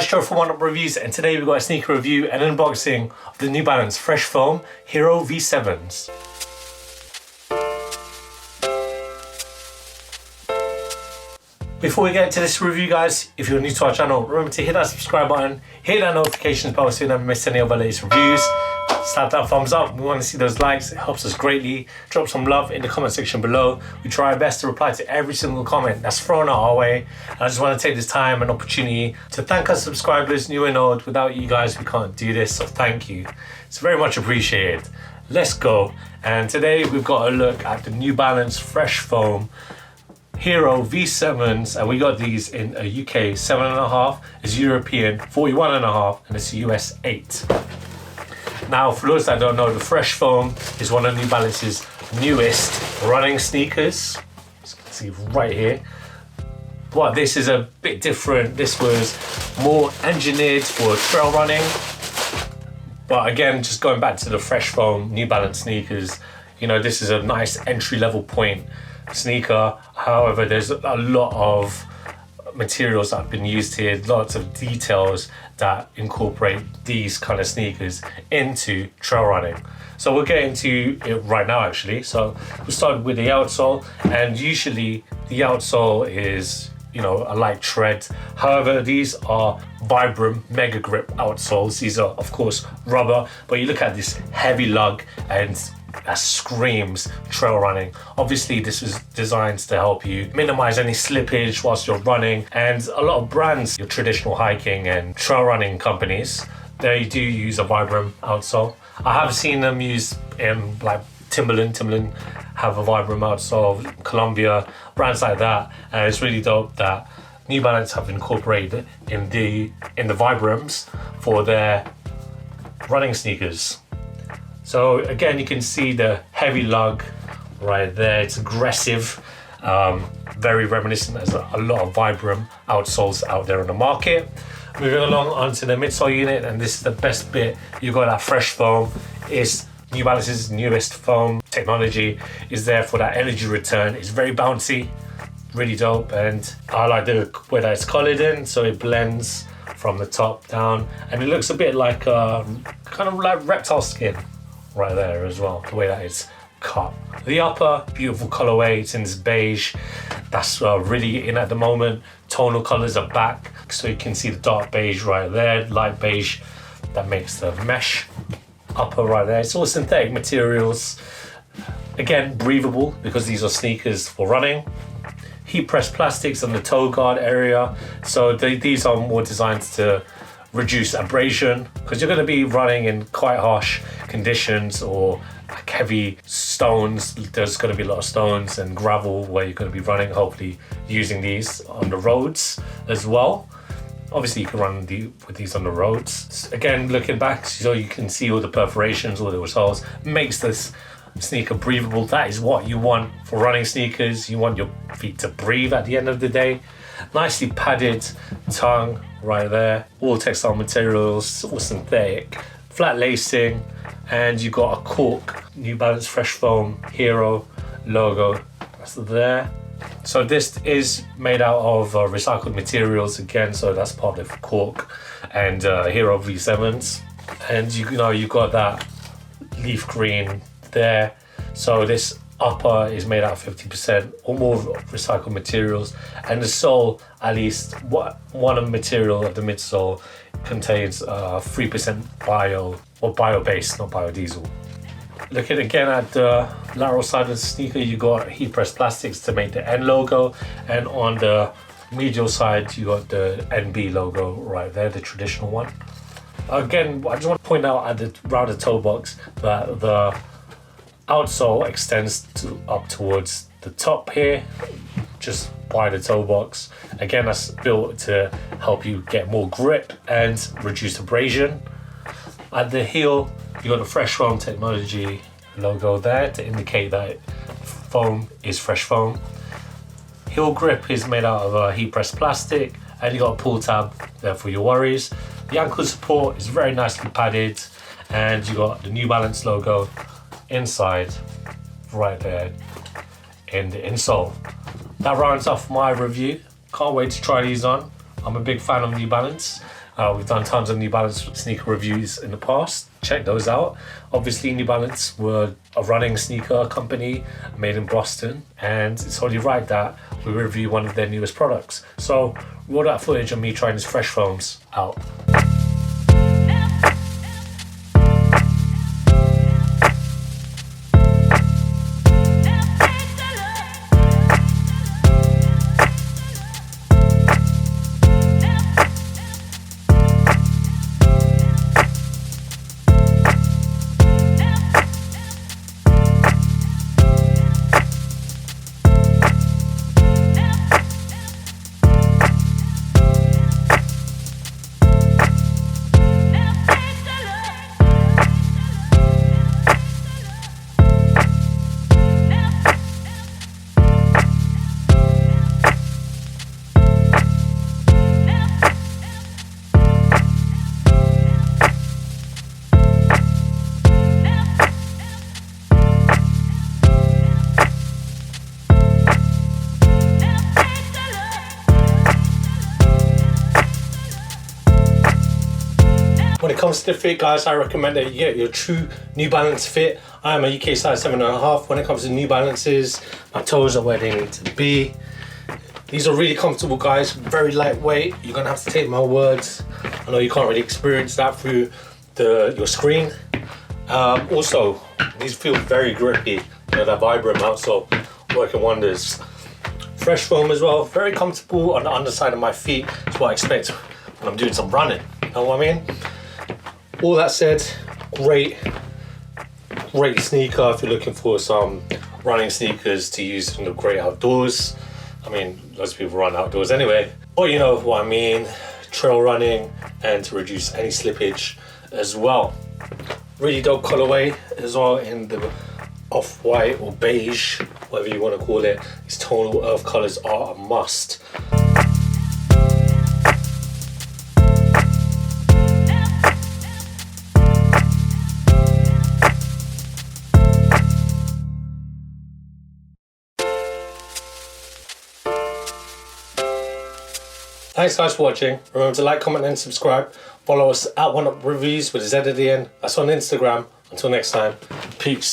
Joe from Oneupreviewz, and today we've got a sneaker review and unboxing of the New Balance Fresh Foam Hierro V7s. Before we get to this review, guys, if you're new to our channel, remember to hit that subscribe button, hit that notifications bell so you don't miss any of our latest reviews. Slap that thumbs up. We want to see those likes. It helps us greatly. Drop some love in the comment section below. We try our best to reply to every single comment that's thrown our way. And I just want to take this time and opportunity to thank our subscribers, new and old. Without you guys, we can't do this, so thank you. It's very much appreciated. Let's go. And today we've got a look at the New Balance Fresh Foam Hierro V7s, and we got these in a UK 7.5, it's European 41.5, and it's US 8. Now, for those that don't know, the Fresh Foam is one of New Balance's newest running sneakers. As you can see right here. But this is a bit different. This was more engineered for trail running. But again, just going back to the Fresh Foam New Balance sneakers, you know, this is a nice entry-level point sneaker. However, there's a lot of materials that have been used here, lots of details that incorporate these kind of sneakers into trail running. So we'll get into it right now actually. So we'll start with the outsole, and usually the outsole is, you know, a light tread. However, these are Vibram Mega Grip outsoles. These are of course rubber, but you look at this heavy lug and that screams trail running. Obviously, this was designed to help you minimize any slippage whilst you're running, and a lot of brands, your traditional hiking and trail running companies, they do use a Vibram outsole. I have seen them use in like Timberland have a Vibram outsole, Columbia, brands like that, and it's really dope that New Balance have incorporated in the Vibrams for their running sneakers. So again, you can see the heavy lug right there. It's aggressive, very reminiscent. There's a lot of Vibram outsoles out there on the market. Moving along onto the midsole unit, and this is the best bit. You've got that Fresh Foam. It's New Balance's newest foam technology. Is there for that energy return. It's very bouncy, really dope, and I like the way that it's colored in, so it blends from the top down, and it looks a bit like kind of like reptile skin right there as well, the way that it's cut. The upper, beautiful colorway, it's in this beige, that's really in at the moment. Tonal colors are back, so you can see the dark beige right there, light beige, that makes the mesh upper right there. It's all synthetic materials, again breathable because these are sneakers for running. Heat pressed plastics on the toe guard area, so these are more designed to reduce abrasion, because you're going to be running in quite harsh conditions or like heavy stones. There's going to be a lot of stones and gravel where you're going to be running, hopefully using these on the roads as well. Obviously you can run with these on the roads. Again, looking back, so you can see all the perforations, all the holes, makes this sneaker breathable. That is what you want for running sneakers. You want your feet to breathe at the end of the day. Nicely padded tongue right there, all textile materials, all synthetic, flat lacing, and you got a cork New Balance Fresh Foam Hierro logo that's there. So this is made out of recycled materials again, so that's part of cork and Hierro V7s, and you know you've got that leaf green there. So this upper is made out of 50% or more recycled materials, and the sole, at least one of the material of the midsole, contains 3% bio-based, not biodiesel. Looking again at the lateral side of the sneaker, you got heat pressed plastics to make the N logo, and on the medial side you got the NB logo right there, the traditional one. Again, I just want to point out around the toe box that the outsole extends up towards the top here, just by the toe box. Again, that's built to help you get more grip and reduce abrasion. At the heel, you got the Fresh Foam technology logo there to indicate that foam is Fresh Foam. Heel grip is made out of heat pressed plastic, and you got a pull tab there for your worries. The ankle support is very nicely padded, and you got the New Balance logo inside right there in the insole. That rounds off my review. Can't wait to try these on. I'm a big fan of New Balance. We've done tons of New Balance sneaker reviews in the past. Check those out. Obviously, New Balance were a running sneaker company made in Boston, and it's only right that we review one of their newest products. So roll that footage of me trying these fresh foams out. When it comes to the fit, guys, I recommend that you get your true New Balance fit. I am a UK size 7.5. When it comes to New Balances, my toes are where they need to be. These are really comfortable, guys, very lightweight. You're gonna have to take my words. I know you can't really experience that through your screen. Also, these feel very grippy. You know, that Vibram outsole working wonders. Fresh foam as well, very comfortable on the underside of my feet. That's what I expect when I'm doing some running. You know what I mean? All that said, great sneaker if you're looking for some running sneakers to use in the great outdoors. I mean, lots of people run outdoors anyway, but you know what I mean, trail running and to reduce any slippage as well. Really dope colorway as well in the off-white or beige, whatever you want to call it. These tonal earth colors are a must. Thanks guys for watching. Remember to like, comment and subscribe. Follow us at Oneupreviewz with a Z at the end. That's on Instagram. Until next time, peace.